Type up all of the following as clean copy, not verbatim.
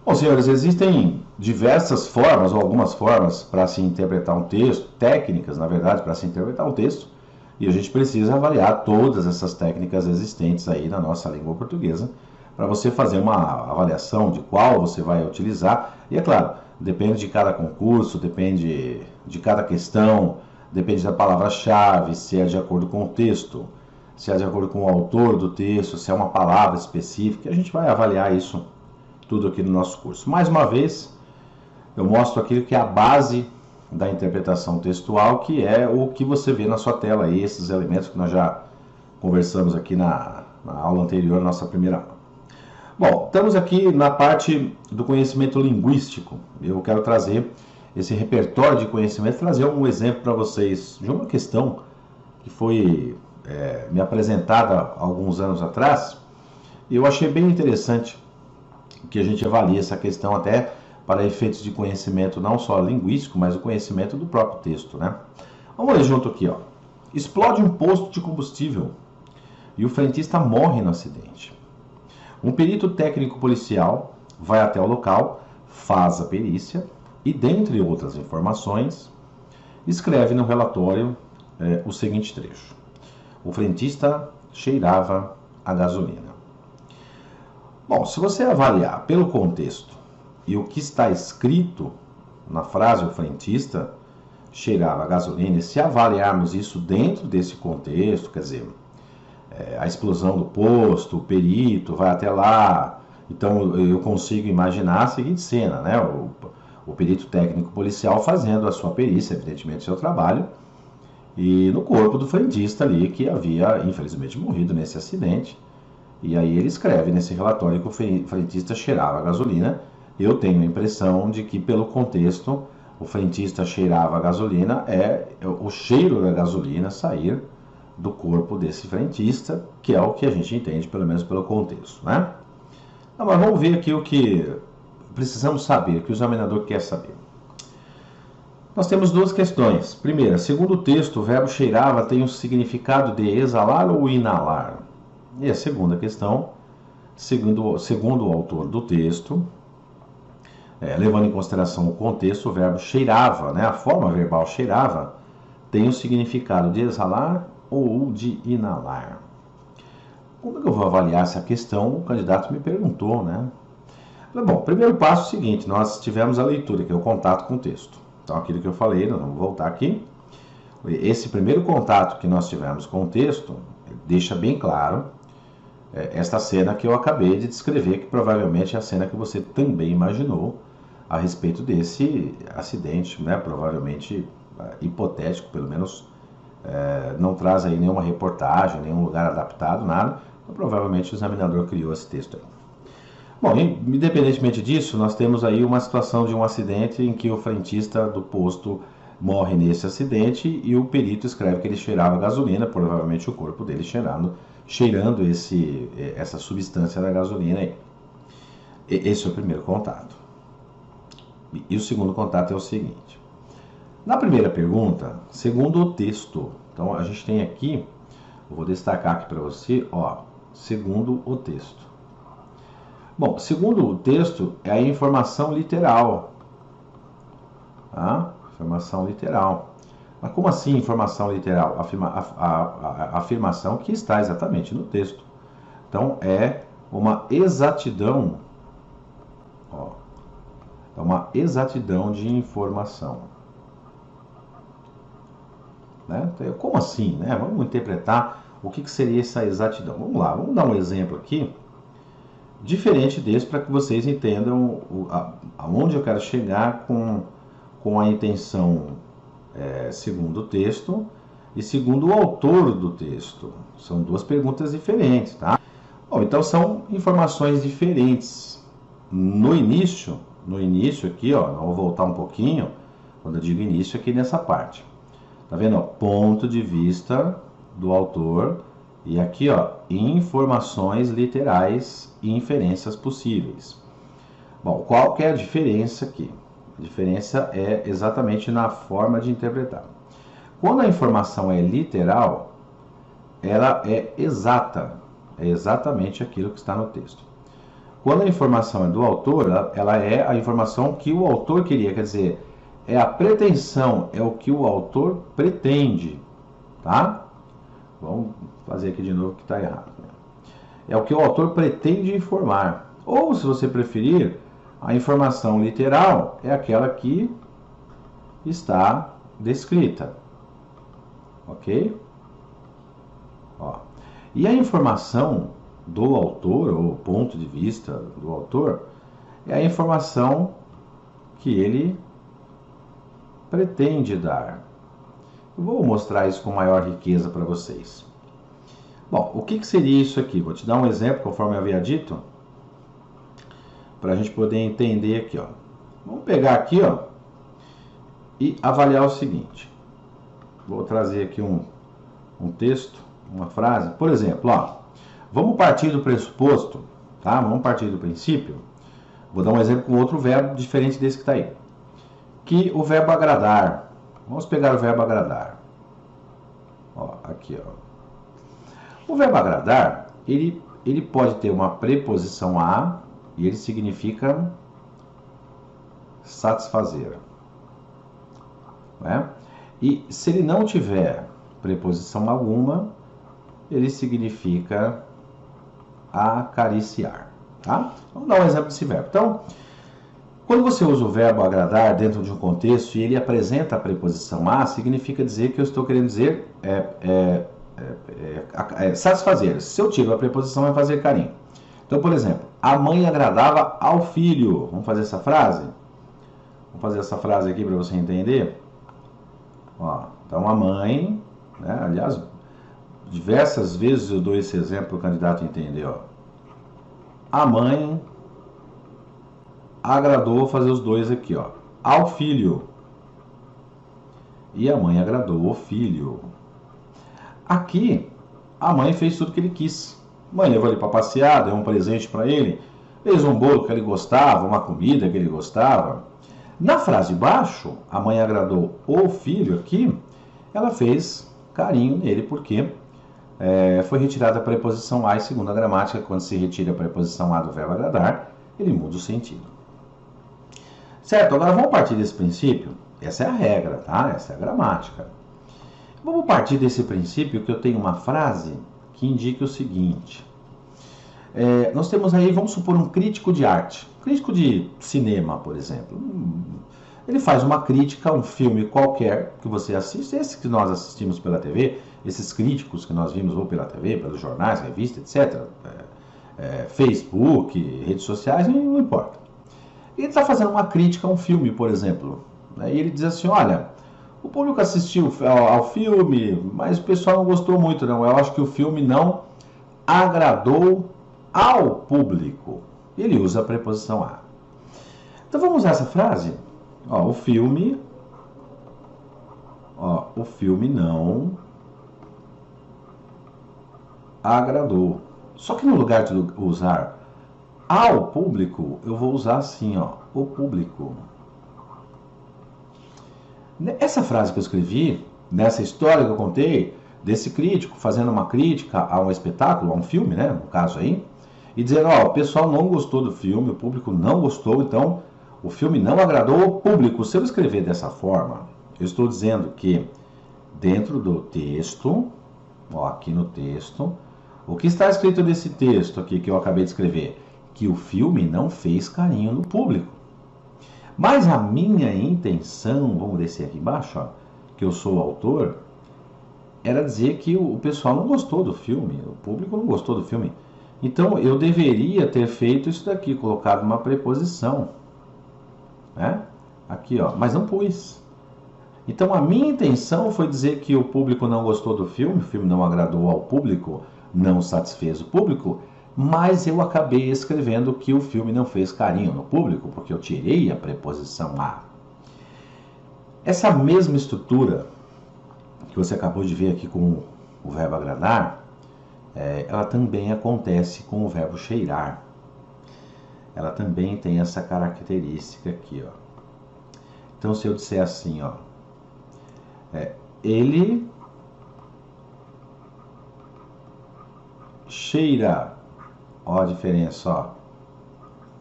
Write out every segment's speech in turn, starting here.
Bom, senhores, existem diversas formas, ou algumas formas, para se interpretar um texto, técnicas, na verdade, para se interpretar um texto, e a gente precisa avaliar todas essas técnicas existentes aí na nossa língua portuguesa, para você fazer uma avaliação de qual você vai utilizar. E é claro, depende de cada concurso, depende de cada questão, depende da palavra-chave, se é de acordo com o texto, se é de acordo com o autor do texto, se é uma palavra específica. A gente vai avaliar isso tudo aqui no nosso curso. Mais uma vez, eu mostro aquilo que é a base da interpretação textual, que é o que você vê na sua tela aí, esses elementos que nós já conversamos aqui na aula anterior, nossa primeira aula. Bom, estamos aqui na parte do conhecimento linguístico. Eu quero trazer esse repertório de conhecimento, trazer um exemplo para vocês de uma questão que foi me apresentada há alguns anos atrás, e eu achei bem interessante que a gente avalie essa questão até para efeitos de conhecimento não só linguístico, mas o conhecimento do próprio texto, né? Vamos ler junto aqui, ó. Explode um posto de combustível e o frentista morre no acidente. Um perito técnico policial vai até o local, faz a perícia e, dentre outras informações, escreve no relatório o seguinte trecho. O frentista cheirava a gasolina. Bom, se você avaliar pelo contexto e o que está escrito na frase o frentista cheirava a gasolina, e se avaliarmos isso dentro desse contexto, quer dizer, a explosão do posto, o perito vai até lá, então eu consigo imaginar a seguinte cena, né? O perito técnico policial fazendo a sua perícia, evidentemente seu trabalho, e no corpo do frentista ali que havia infelizmente morrido nesse acidente. E aí ele escreve nesse relatório que o frentista cheirava a gasolina. Eu tenho a impressão de que, pelo contexto, o frentista cheirava a gasolina é o cheiro da gasolina sair do corpo desse frentista, que é o que a gente entende, pelo menos pelo contexto, né? Agora vamos ver aqui o que precisamos saber, o que o examinador quer saber. Nós temos duas questões. Primeira, segundo o texto, o verbo cheirava tem o significado de exalar ou inalar? E a segunda questão, segundo o autor do texto, levando em consideração o contexto, o verbo cheirava, né, a forma verbal cheirava, tem o significado de exalar ou de inalar. Como é que eu vou avaliar essa questão? O candidato me perguntou, né? Bom, primeiro passo é o seguinte, nós tivemos a leitura, que é o contato com o texto. Então, aquilo que eu falei, nós vamos voltar aqui. Esse primeiro contato que nós tivemos com o texto deixa bem claro esta cena que eu acabei de descrever, que provavelmente é a cena que você também imaginou a respeito desse acidente, né? Provavelmente hipotético, pelo menos não traz aí nenhuma reportagem, nenhum lugar adaptado, nada. Então, provavelmente o examinador criou esse texto aí. Bom, independentemente disso, nós temos aí uma situação de um acidente em que o frentista do posto morre nesse acidente e o perito escreve que ele cheirava gasolina, provavelmente o corpo dele cheirando essa substância da gasolina aí. Esse é o primeiro contato. E o segundo contato é o seguinte. Na primeira pergunta, segundo o texto, então a gente tem aqui, eu vou destacar aqui para você, ó, segundo o texto. Bom, segundo o texto é a informação literal. Tá? Informação literal. Mas como assim informação literal? A afirmação que está exatamente no texto. Então, é uma exatidão. Ó, é uma exatidão de informação. Né? Então, como assim? Né? Vamos interpretar o que seria essa exatidão. Vamos lá, vamos dar um exemplo aqui, diferente desse, para que vocês entendam aonde eu quero chegar com a intenção segundo o texto e segundo o autor do texto. São duas perguntas diferentes, tá? Bom, então são informações diferentes. No início aqui, ó, vou voltar um pouquinho, quando eu digo início aqui nessa parte. Tá vendo, ó? Ponto de vista do autor e aqui, ó, informações literais e inferências possíveis. Bom, qual que é a diferença aqui? A diferença é exatamente na forma de interpretar. Quando a informação é literal, ela é exata, é exatamente aquilo que está no texto. Quando a informação é do autor, ela é a informação que o autor queria, quer dizer, é a pretensão, é o que o autor pretende, tá? Vamos fazer aqui de novo que está errado. É o que o autor pretende informar. Ou, se você preferir, a informação literal é aquela que está descrita. Ok? Ó. E a informação do autor, ou ponto de vista do autor, é a informação que ele pretende dar. Eu vou mostrar isso com maior riqueza para vocês. Bom, o que seria isso aqui? Vou te dar um exemplo, conforme eu havia dito, para a gente poder entender aqui, ó. Vamos pegar aqui, ó, e avaliar o seguinte. Vou trazer aqui um texto, uma frase. Por exemplo, ó, vamos partir do pressuposto, tá? Vamos partir do princípio. Vou dar um exemplo com outro verbo diferente desse que está aí. Que o verbo agradar. Vamos pegar o verbo agradar. Ó, aqui, ó. O verbo agradar, ele pode ter uma preposição a e ele significa satisfazer. Né? E se ele não tiver preposição alguma, ele significa acariciar. Tá? Vamos dar um exemplo desse verbo. Então, quando você usa o verbo agradar dentro de um contexto e ele apresenta a preposição a, significa dizer que eu estou querendo dizer satisfazer. Se eu tiro a preposição, é fazer carinho. Então, por exemplo, a mãe agradava ao filho. Vamos fazer essa frase? Vamos fazer essa frase aqui para você entender. Ó, então, a mãe, né, aliás, diversas vezes eu dou esse exemplo para o candidato entender. Ó. A mãe agradou fazer os dois aqui, ó, ao filho. E a mãe agradou o filho. Aqui, a mãe fez tudo que ele quis. Mãe levou ele para passear, deu um presente para ele, fez um bolo que ele gostava, uma comida que ele gostava. Na frase de baixo, a mãe agradou o filho aqui, ela fez carinho nele, porque foi retirada a preposição a, e segundo a gramática, quando se retira a preposição a do verbo agradar, ele muda o sentido. Certo? Agora vamos partir desse princípio. Essa é a regra, tá? Essa é a gramática. Vamos partir desse princípio que eu tenho uma frase que indica o seguinte. Nós temos aí, vamos supor, um crítico de arte. Crítico de cinema, por exemplo. Ele faz uma crítica a um filme qualquer que você assiste, esse que nós assistimos pela TV, esses críticos que nós vimos ou pela TV, pelos jornais, revistas, etc. Facebook, redes sociais, não importa. Ele está fazendo uma crítica a um filme, por exemplo. E ele diz assim, olha, o público assistiu ao filme, mas o pessoal não gostou muito, não. Eu acho que o filme não agradou ao público. Ele usa a preposição a. Então vamos usar essa frase. Ó, o filme não agradou. Só que no lugar de usar ao público, eu vou usar assim, ó, o público. Essa frase que eu escrevi, nessa história que eu contei, desse crítico fazendo uma crítica a um espetáculo, a um filme, né, no caso aí, e dizendo, ó, o pessoal não gostou do filme, o público não gostou, então o filme não agradou ao público. Se eu escrever dessa forma, eu estou dizendo que dentro do texto, ó, aqui no texto, o que está escrito nesse texto aqui que eu acabei de escrever? Que o filme não fez carinho no público. Mas a minha intenção, vamos descer aqui embaixo, ó, que eu sou o autor, era dizer que o pessoal não gostou do filme, o público não gostou do filme. Então eu deveria ter feito isso daqui, colocado uma preposição, né? Aqui, ó, mas não pus. Então a minha intenção foi dizer que o público não gostou do filme, o filme não agradou ao público, não satisfez o público, mas eu acabei escrevendo que o filme não fez carinho no público, porque eu tirei a preposição a. Essa mesma estrutura que você acabou de ver aqui com o verbo agradar, ela também acontece com o verbo cheirar. Ela também tem essa característica aqui, ó. Então, se eu disser assim, ó, ele cheira, ó a diferença, ó.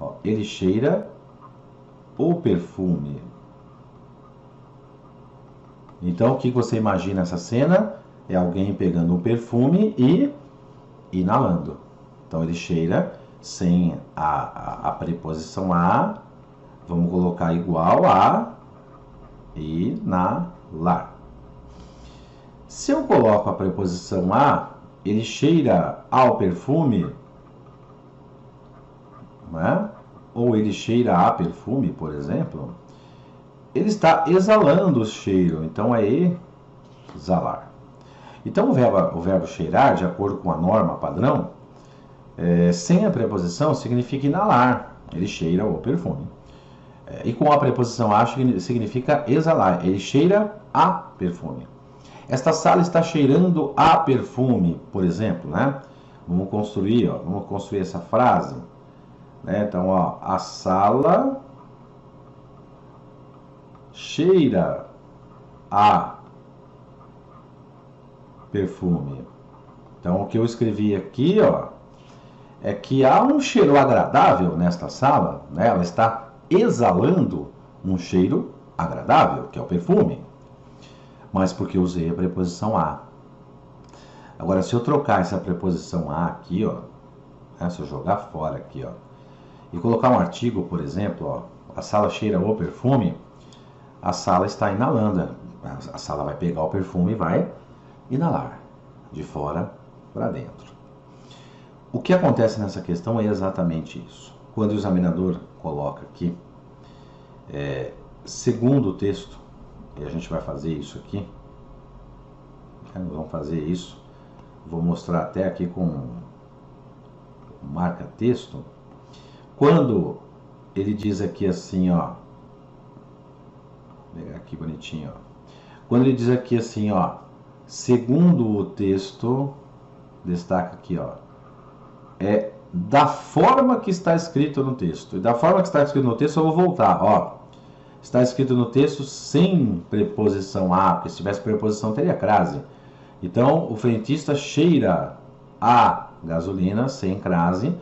Ó, ele cheira o perfume. Então, o que você imagina essa cena? É alguém pegando um perfume e inalando. Então, ele cheira sem a preposição a. Vamos colocar igual a inalar. Se eu coloco a preposição a, ele cheira ao perfume, né? Ou ele cheira a perfume, por exemplo, ele está exalando o cheiro, então é exalar. Então o verbo cheirar, de acordo com a norma padrão, sem a preposição significa inalar, ele cheira o perfume. E com a preposição a significa exalar, ele cheira a perfume. Esta sala está cheirando a perfume, por exemplo, né? Vamos construir essa frase. Né? Então, ó, a sala cheira a perfume. Então, o que eu escrevi aqui, ó, é que há um cheiro agradável nesta sala, né? Ela está exalando um cheiro agradável, que é o perfume. Mas porque eu usei a preposição a. Agora, se eu trocar essa preposição a aqui, ó, né, se eu jogar fora aqui, ó, e colocar um artigo, por exemplo, ó, a sala cheira o perfume, a sala está inalando. A sala vai pegar o perfume e vai inalar, de fora para dentro. O que acontece nessa questão é exatamente isso. Quando o examinador coloca aqui, segundo o texto, e a gente vai fazer isso aqui, nós vamos fazer isso, vou mostrar até aqui com marca-texto. Quando ele diz aqui assim, ó, vou pegar aqui bonitinho, ó. Quando ele diz aqui assim, ó, segundo o texto, destaca aqui, ó, é da forma que está escrito no texto. E da forma que está escrito no texto, eu vou voltar, ó. Está escrito no texto sem preposição a, porque se tivesse preposição teria crase. Então, o frentista cheira a gasolina sem crase.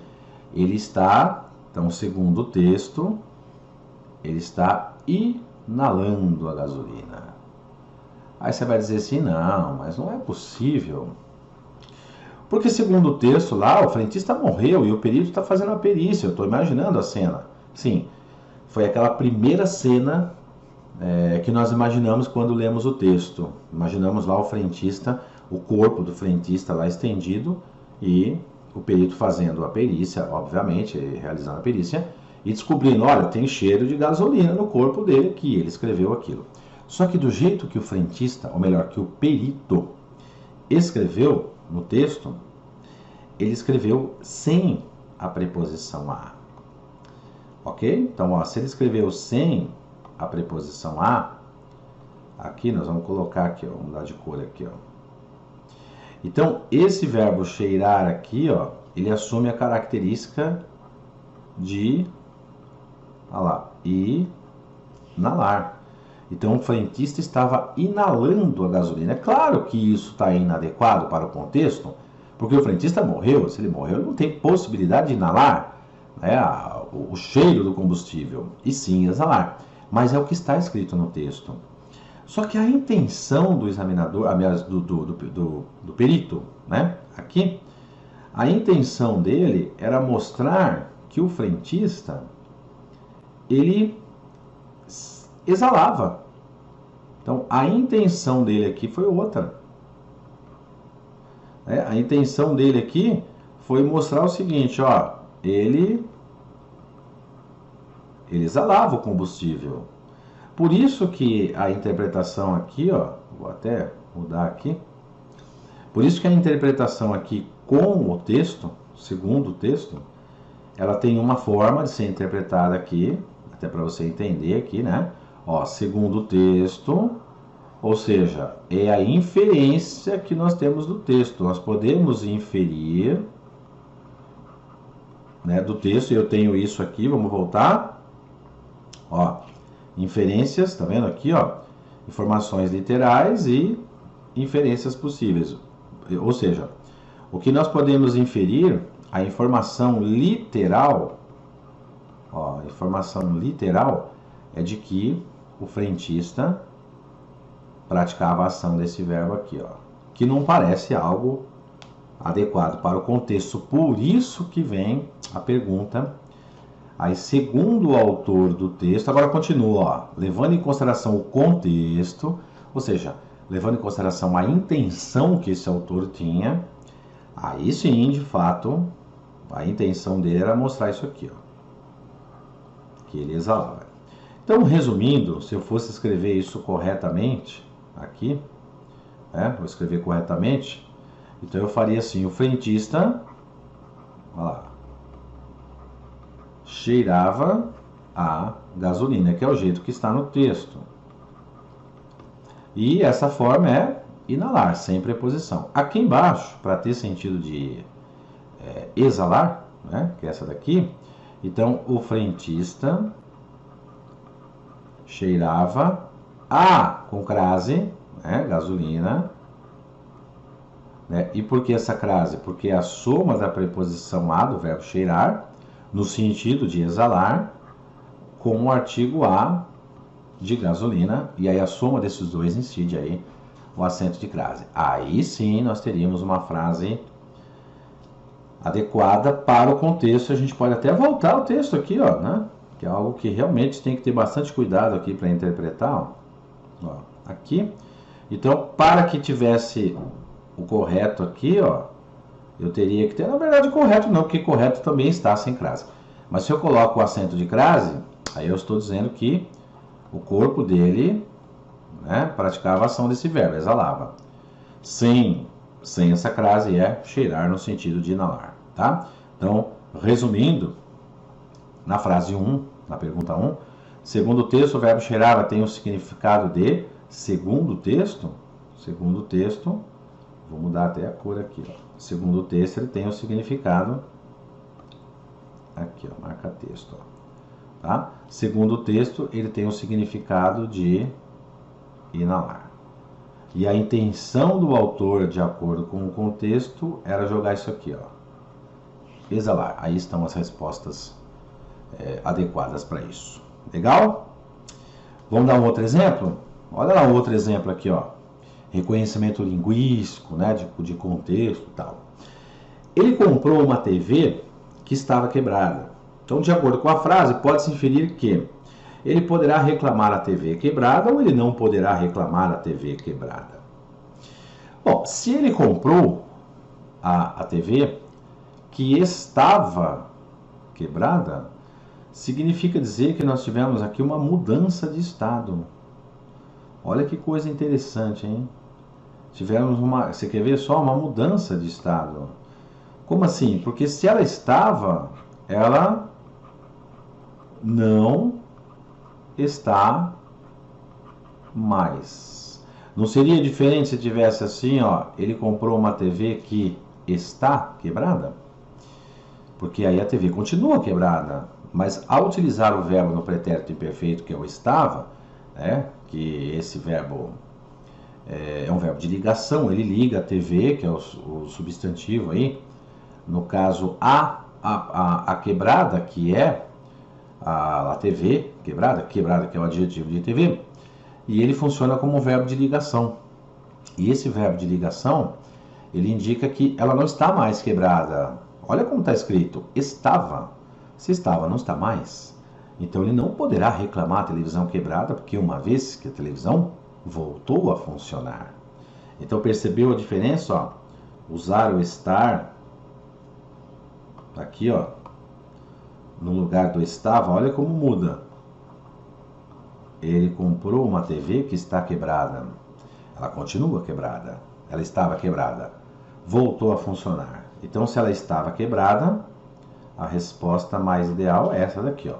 Ele está, então, segundo o texto, ele está inalando a gasolina. Aí você vai dizer assim, não, mas não é possível. Porque segundo o texto lá, o frentista morreu e o perito está fazendo a perícia. Eu estou imaginando a cena. Sim, foi aquela primeira cena que nós imaginamos quando lemos o texto. Imaginamos lá o frentista, o corpo do frentista lá estendido e o perito fazendo a perícia, obviamente, realizando a perícia e descobrindo, olha, tem cheiro de gasolina no corpo dele, que ele escreveu aquilo. Só que do jeito que o frentista, ou melhor, que o perito escreveu no texto, ele escreveu sem a preposição a. Ok? Então, ó, se ele escreveu sem a preposição a, aqui nós vamos colocar aqui, ó, vamos mudar de cor aqui, ó. Então, esse verbo cheirar aqui, ó, ele assume a característica de, olha lá, inalar. Então, o frentista estava inalando a gasolina. É claro que isso está inadequado para o contexto, porque o frentista morreu. Se ele morreu, ele não tem possibilidade de inalar, né, o cheiro do combustível, e sim exalar. Mas é o que está escrito no texto. Só que a intenção do examinador, aliás, do perito, né, aqui, a intenção dele era mostrar que o frentista, ele exalava. Então, a intenção dele aqui foi outra. A intenção dele aqui foi mostrar o seguinte, ó, ele exalava o combustível. Por isso que a interpretação aqui, ó, vou até mudar aqui. Por isso que a interpretação aqui com o texto, segundo o texto, ela tem uma forma de ser interpretada aqui, até para você entender aqui, né? Ó, segundo o texto, ou seja, é a inferência que nós temos do texto. Nós podemos inferir, né, do texto, eu tenho isso aqui, vamos voltar. Ó, inferências, tá vendo aqui, ó? Informações literais e inferências possíveis. Ou seja, o que nós podemos inferir, a informação literal, Ó, a informação literal é de que o frentista praticava a ação desse verbo aqui, ó, que não parece algo adequado para o contexto. Por isso que vem a pergunta. Aí, segundo o autor do texto, agora continua, ó, levando em consideração o contexto, ou seja, levando em consideração a intenção que esse autor tinha, aí sim, de fato, a intenção dele era mostrar isso aqui, ó, que ele exalava. Então, resumindo, se eu fosse escrever isso corretamente, aqui, vou escrever corretamente, então eu faria assim, o frentista, olha lá, cheirava a gasolina, que é o jeito que está no texto. E essa forma é inalar, sem preposição. Aqui embaixo, para ter sentido de exalar, né, que é essa daqui, então o frentista cheirava a, com crase, né, gasolina. Né? E por que essa crase? Porque é a soma da preposição a do verbo cheirar, no sentido de exalar, com o artigo a de gasolina, e aí a soma desses dois incide aí o acento de crase. Aí sim nós teríamos uma frase adequada para o contexto. A gente pode até voltar ao texto aqui, ó, né? Que é algo que realmente tem que ter bastante cuidado aqui para interpretar. Ó, aqui. Então, para que tivesse o correto aqui, ó, eu teria que ter, na verdade, correto não, porque correto também está sem crase. Mas se eu coloco o acento de crase, aí eu estou dizendo que o corpo dele, né, praticava a ação desse verbo, exalava. Sem essa crase é cheirar no sentido de inalar, tá? Então, resumindo, na frase 1, na pergunta 1, segundo o texto, o verbo cheirava tem o significado de, segundo o texto, vou mudar até a cor aqui, ó. Segundo o texto, ele tem o significado, aqui, ó, marca texto, ó. Tá? Segundo o texto, ele tem o significado de inalar. E a intenção do autor, de acordo com o contexto, era jogar isso aqui, ó, exalar. Aí estão as respostas adequadas para isso. Legal? Vamos dar um outro exemplo? Olha lá um outro exemplo aqui, ó. Reconhecimento linguístico, né, de contexto e tal. Ele comprou uma TV que estava quebrada. Então, de acordo com a frase, pode-se inferir que ele poderá reclamar a TV quebrada ou ele não poderá reclamar a TV quebrada. Bom, se ele comprou a TV que estava quebrada, significa dizer que nós tivemos aqui uma mudança de estado. Olha que coisa interessante, hein? Tivemos você quer ver só? Uma mudança de estado. Como assim? Porque se ela estava, ela não está mais. Não seria diferente se tivesse assim, ó, ele comprou uma TV que está quebrada? Porque aí a TV continua quebrada. Mas ao utilizar o verbo no pretérito imperfeito, que é o estava, né, que esse verbo é um verbo de ligação, ele liga a TV, que é o substantivo aí, no caso a quebrada, que é a TV, quebrada que é o adjetivo de TV, e ele funciona como um verbo de ligação. E esse verbo de ligação, ele indica que ela não está mais quebrada. Olha como está escrito, estava. Se estava, não está mais. Então ele não poderá reclamar a televisão quebrada, porque uma vez que a televisão voltou a funcionar. Então percebeu a diferença? Ó? Usar o estar aqui, ó, no lugar do estava, olha como muda. Ele comprou uma TV que está quebrada. Ela continua quebrada. Ela estava quebrada. Voltou a funcionar. Então, se ela estava quebrada, a resposta mais ideal é essa daqui, ó.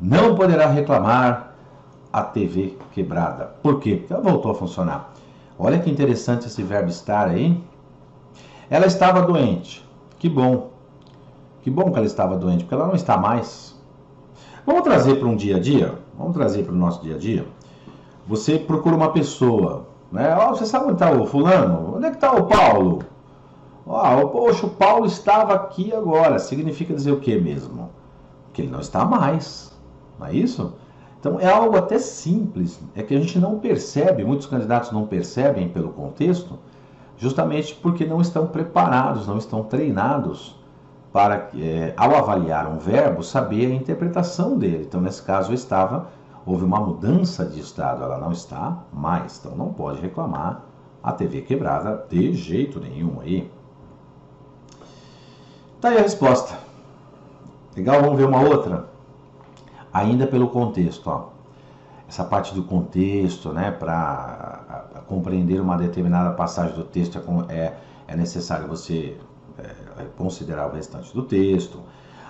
Não poderá reclamar a TV quebrada. Por quê? Porque ela voltou a funcionar. Olha que interessante esse verbo estar aí. Ela estava doente. Que bom. Que bom que ela estava doente, porque ela não está mais. Vamos trazer para um dia a dia? Vamos trazer para o nosso dia a dia? Você procura uma pessoa, né? Oh, você sabe onde está o fulano? Onde é que está o Paulo? Oh, poxa, o Paulo estava aqui agora. Significa dizer o que mesmo? que ele não está mais, não é isso? Então é algo até simples, é que a gente não percebe, muitos candidatos não percebem pelo contexto, justamente porque não estão preparados, não estão treinados para, ao avaliar um verbo, saber a interpretação dele. Então, nesse caso, houve uma mudança de estado, ela não está mais, então não pode reclamar a TV quebrada de jeito nenhum aí. Tá aí a resposta. Legal, vamos ver uma outra? Ainda pelo contexto, ó. Essa parte do contexto, né, para compreender uma determinada passagem do texto é necessário você considerar o restante do texto,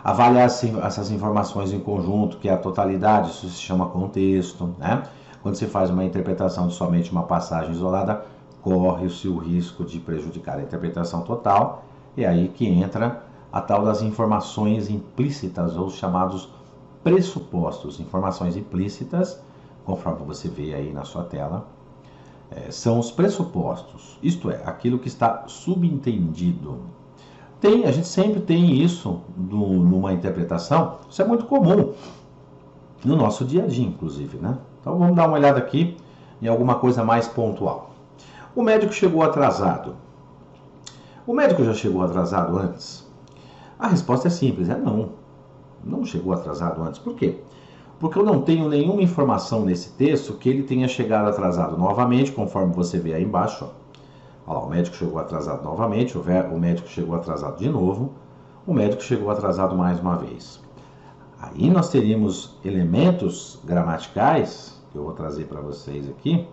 avaliar essas informações em conjunto, que é a totalidade, isso se chama contexto, né? Quando você faz uma interpretação de somente uma passagem isolada, corre-se o risco de prejudicar a interpretação total, e aí que entra a tal das informações implícitas, ou os chamados pressupostos. Informações implícitas, conforme você vê aí na sua tela, são os pressupostos, isto é, aquilo que está subentendido. A gente sempre tem isso numa interpretação, isso é muito comum no nosso dia a dia, inclusive, né? Então vamos dar uma olhada aqui em alguma coisa mais pontual. O médico chegou atrasado. O médico já chegou atrasado antes? A resposta é simples, não. Não chegou atrasado antes. Por quê? Porque eu não tenho nenhuma informação nesse texto que ele tenha chegado atrasado novamente, conforme você vê aí embaixo, ó. Olha lá, o médico chegou atrasado novamente, o médico chegou atrasado de novo, o médico chegou atrasado mais uma vez. Aí nós teríamos elementos gramaticais, que eu vou trazer para vocês aqui,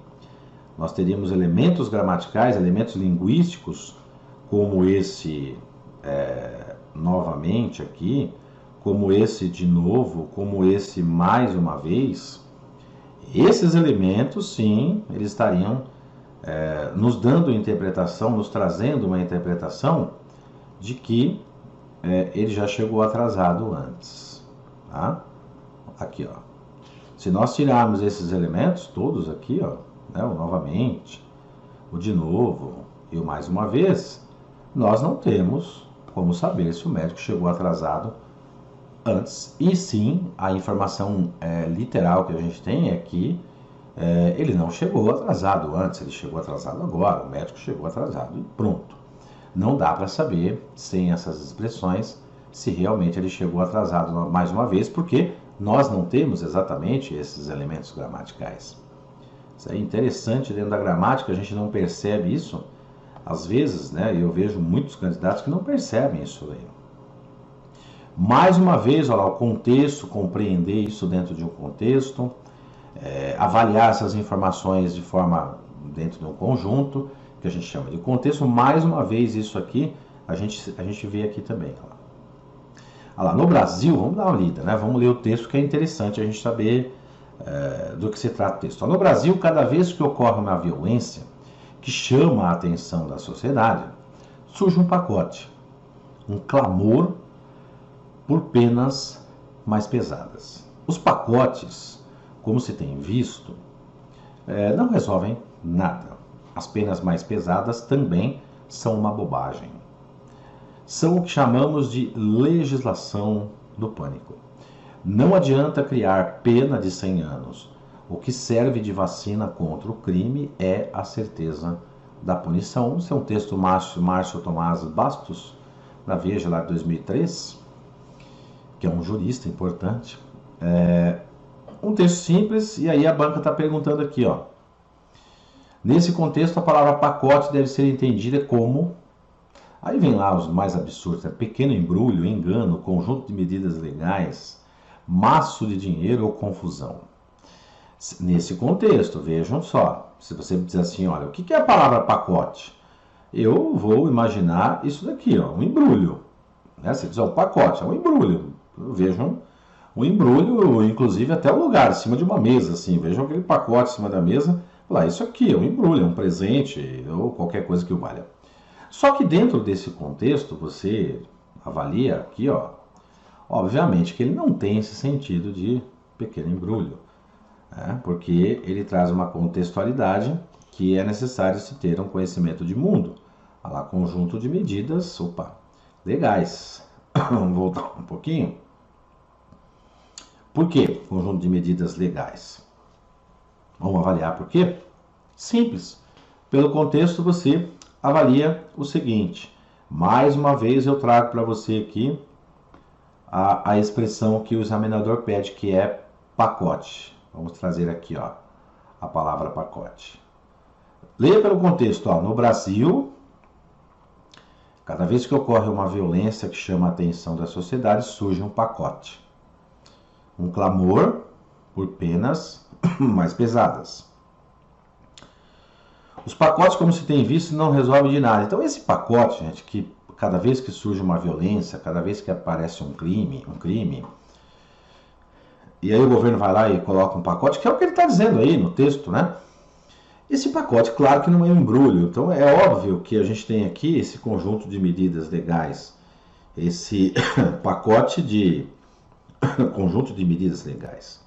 nós teríamos elementos gramaticais, elementos linguísticos, como esse novamente aqui, como esse de novo, como esse mais uma vez. Esses elementos, sim, eles estariam nos dando interpretação, nos trazendo uma interpretação de que ele já chegou atrasado antes. Tá? Aqui, ó. Se nós tirarmos esses elementos todos aqui, ó, né, o novamente, o de novo e o mais uma vez, nós não temos como saber se o médico chegou atrasado antes. E sim, a informação literal que a gente tem é que ele não chegou atrasado antes, ele chegou atrasado agora, o médico chegou atrasado e pronto. Não dá para saber, sem essas expressões, se realmente ele chegou atrasado mais uma vez, porque nós não temos exatamente esses elementos gramaticais. Isso é interessante dentro da gramática, a gente não percebe isso. Às vezes, né, eu vejo muitos candidatos que não percebem isso aí. Mais uma vez, olha lá, o contexto, compreender isso dentro de um contexto, avaliar essas informações de forma dentro de um conjunto, que a gente chama de contexto. Mais uma vez, isso aqui, a gente vê aqui também. Olha lá, no Brasil, vamos dar uma lida, né? Vamos ler o texto, que é interessante a gente saber do que se trata o texto. No Brasil, cada vez que ocorre uma violência que chama a atenção da sociedade, surge um pacote, um clamor por penas mais pesadas. Os pacotes, como se tem visto, não resolvem nada. As penas mais pesadas também são uma bobagem. São o que chamamos de legislação do pânico. Não adianta criar pena de 100 anos. O que serve de vacina contra o crime é a certeza da punição. Esse é um texto do Márcio Tomás Bastos, da Veja, lá de 2003, que é um jurista importante. Um texto simples, e aí a banca está perguntando aqui, ó. Nesse contexto, a palavra pacote deve ser entendida como... Aí vem lá os mais absurdos, pequeno embrulho, engano, conjunto de medidas legais, maço de dinheiro ou confusão. Nesse contexto, vejam só, se você dizer assim, olha, o que é a palavra pacote? Eu vou imaginar isso daqui, ó, um embrulho. Né? Se diz, ó, pacote, é um embrulho. Vejam, um embrulho, inclusive até o lugar, em cima de uma mesa, assim. Vejam aquele pacote em cima da mesa. Lá, isso aqui é um embrulho, é um presente ou qualquer coisa que o valha. Só que dentro desse contexto, você avalia aqui, ó, obviamente que ele não tem esse sentido de pequeno embrulho, né? Porque ele traz uma contextualidade que é necessário se ter um conhecimento de mundo. Olha lá, conjunto de medidas, legais. Vamos voltar um pouquinho. Por quê? Conjunto de medidas legais. Vamos avaliar por quê? Simples. Pelo contexto, você avalia o seguinte. Mais uma vez eu trago para você aqui a expressão que o examinador pede, que é pacote. Vamos trazer aqui, ó, a palavra pacote. Leia pelo contexto, ó, no Brasil, cada vez que ocorre uma violência que chama a atenção da sociedade, surge um pacote. Um clamor por penas mais pesadas. Os pacotes, como se tem visto, não resolvem de nada. Então esse pacote, gente, que cada vez que surge uma violência, cada vez que aparece um crime, e aí o governo vai lá e coloca um pacote, que é o que ele está dizendo aí no texto, né? Esse pacote, claro que não é um embrulho, então é óbvio que a gente tem aqui esse conjunto de medidas legais, esse pacote de conjunto de medidas legais.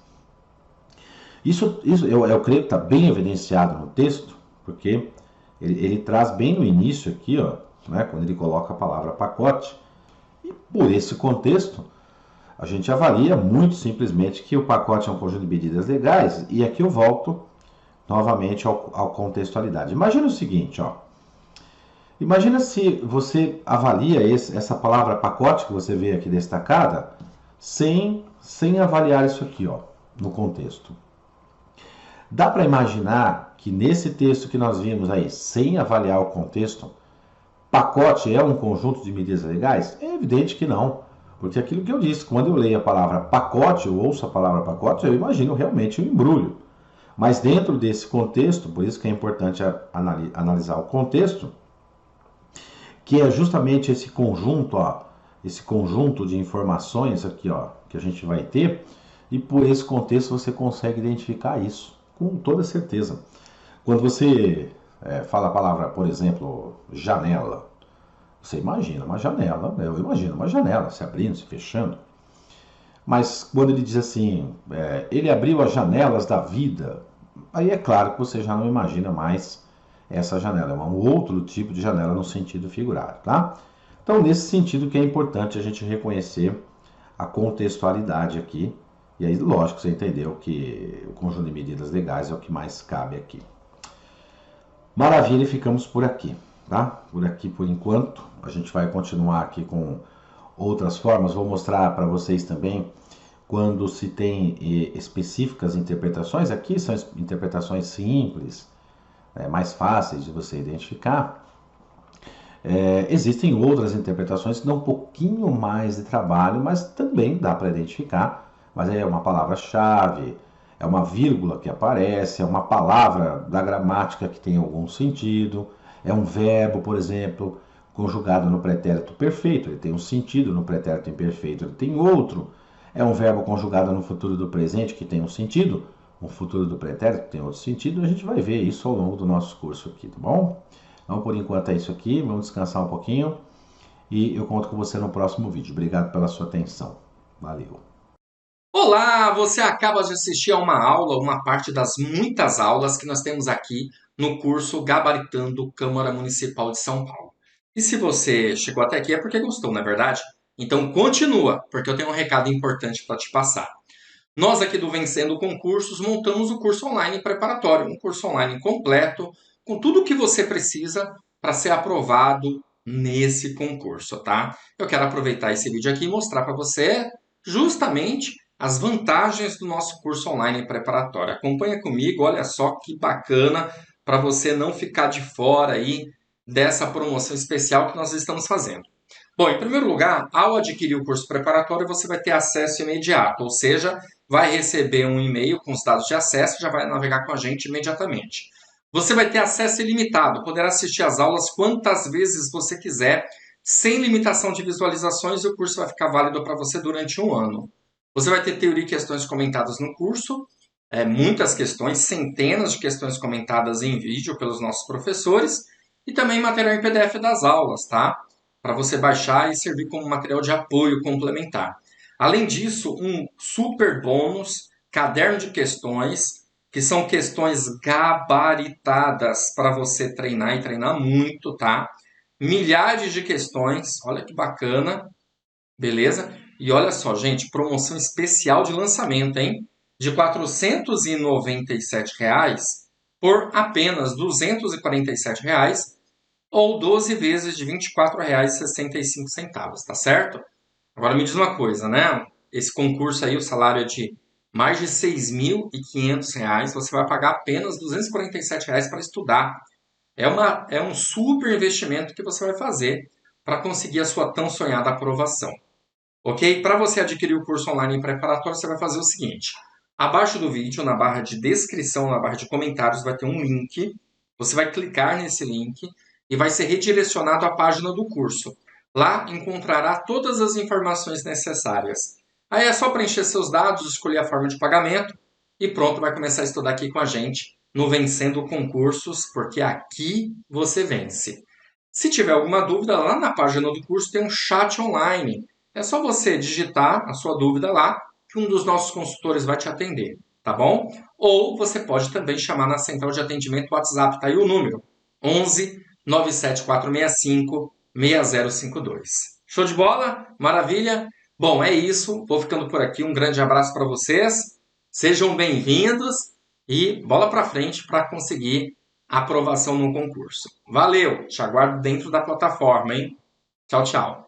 Isso eu creio que está bem evidenciado no texto, porque ele traz bem no início aqui, ó, né, quando ele coloca a palavra pacote, e por esse contexto, a gente avalia muito simplesmente que o pacote é um conjunto de medidas legais, e aqui eu volto novamente ao contextualidade. Imagina o seguinte, ó. Imagina se você avalia essa palavra pacote que você vê aqui destacada sem avaliar isso aqui, ó, no contexto. Dá para imaginar que nesse texto que nós vimos aí, sem avaliar o contexto, pacote é um conjunto de medidas legais? É evidente que não. Porque aquilo que eu disse, quando eu leio a palavra pacote, eu ouço a palavra pacote, eu imagino realmente um embrulho. Mas dentro desse contexto, por isso que é importante analisar o contexto, que é justamente esse conjunto, ó, esse conjunto de informações aqui, ó, que a gente vai ter, e por esse contexto você consegue identificar isso com toda certeza. Quando você fala a palavra, por exemplo, janela, você imagina uma janela, eu imagino uma janela se abrindo, se fechando. Mas quando ele diz assim, ele abriu as janelas da vida, aí é claro que você já não imagina mais essa janela, é um outro tipo de janela no sentido figurado, tá? Então, nesse sentido que é importante a gente reconhecer a contextualidade aqui, e aí, lógico, você entendeu que o conjunto de medidas legais é o que mais cabe aqui. Maravilha, ficamos por aqui, tá? Por aqui por enquanto, a gente vai continuar aqui com outras formas, vou mostrar para vocês também quando se tem específicas interpretações, aqui são interpretações simples, mais fáceis de você identificar. Existem outras interpretações que dão um pouquinho mais de trabalho, mas também dá para identificar, mas é uma palavra-chave, é uma vírgula que aparece, é uma palavra da gramática que tem algum sentido, é um verbo, por exemplo, conjugado no pretérito perfeito, ele tem um sentido no pretérito imperfeito, ele tem outro. É um verbo conjugado no futuro do presente que tem um sentido, um futuro do pretérito que tem outro sentido, a gente vai ver isso ao longo do nosso curso aqui, tá bom? Então, por enquanto é isso aqui, vamos descansar um pouquinho e eu conto com você no próximo vídeo. Obrigado pela sua atenção. Valeu! Olá, você acaba de assistir a uma aula, uma parte das muitas aulas que nós temos aqui no curso Gabaritando Câmara Municipal de São Paulo. E se você chegou até aqui é porque gostou, não é verdade? Então continua, porque eu tenho um recado importante para te passar. Nós aqui do Vencendo Concursos montamos o curso online preparatório, um curso online completo, com tudo o que você precisa para ser aprovado nesse concurso, tá? Eu quero aproveitar esse vídeo aqui e mostrar para você justamente as vantagens do nosso curso online preparatório. Acompanha comigo, olha só que bacana para você não ficar de fora aí dessa promoção especial que nós estamos fazendo. Bom, em primeiro lugar, ao adquirir o curso preparatório, você vai ter acesso imediato, ou seja, vai receber um e-mail com os dados de acesso e já vai navegar com a gente imediatamente. Você vai ter acesso ilimitado, poderá assistir às aulas quantas vezes você quiser, sem limitação de visualizações, e o curso vai ficar válido para você durante um ano. Você vai ter teoria e questões comentadas no curso, muitas questões, centenas de questões comentadas em vídeo pelos nossos professores, e também material em PDF das aulas, tá? Para você baixar e servir como material de apoio complementar. Além disso, um super bônus, caderno de questões, que são questões gabaritadas para você treinar e treinar muito, tá? Milhares de questões, olha que bacana, beleza? E olha só, gente, promoção especial de lançamento, hein? De R$ 497 por apenas R$ 247 ou 12 vezes de R$ 24,65, tá certo? Agora me diz uma coisa, né? Esse concurso aí, o salário é de mais de R$ 6.500, você vai pagar apenas R$ 247 para estudar. É um super investimento que você vai fazer para conseguir a sua tão sonhada aprovação. Ok? Para você adquirir o curso online em preparatório, você vai fazer o seguinte: abaixo do vídeo, na barra de descrição, na barra de comentários, vai ter um link. Você vai clicar nesse link e vai ser redirecionado à página do curso. Lá encontrará todas as informações necessárias. Aí é só preencher seus dados, escolher a forma de pagamento e pronto, vai começar a estudar aqui com a gente no Vencendo Concursos, porque aqui você vence. Se tiver alguma dúvida, lá na página do curso tem um chat online. É só você digitar a sua dúvida lá, que um dos nossos consultores vai te atender, tá bom? Ou você pode também chamar na central de atendimento WhatsApp, tá aí o número: 11 97465 6052. Show de bola? Maravilha? Bom, é isso. Vou ficando por aqui. Um grande abraço para vocês. Sejam bem-vindos e bola para frente para conseguir a aprovação no concurso. Valeu! Te aguardo dentro da plataforma, hein? Tchau, tchau.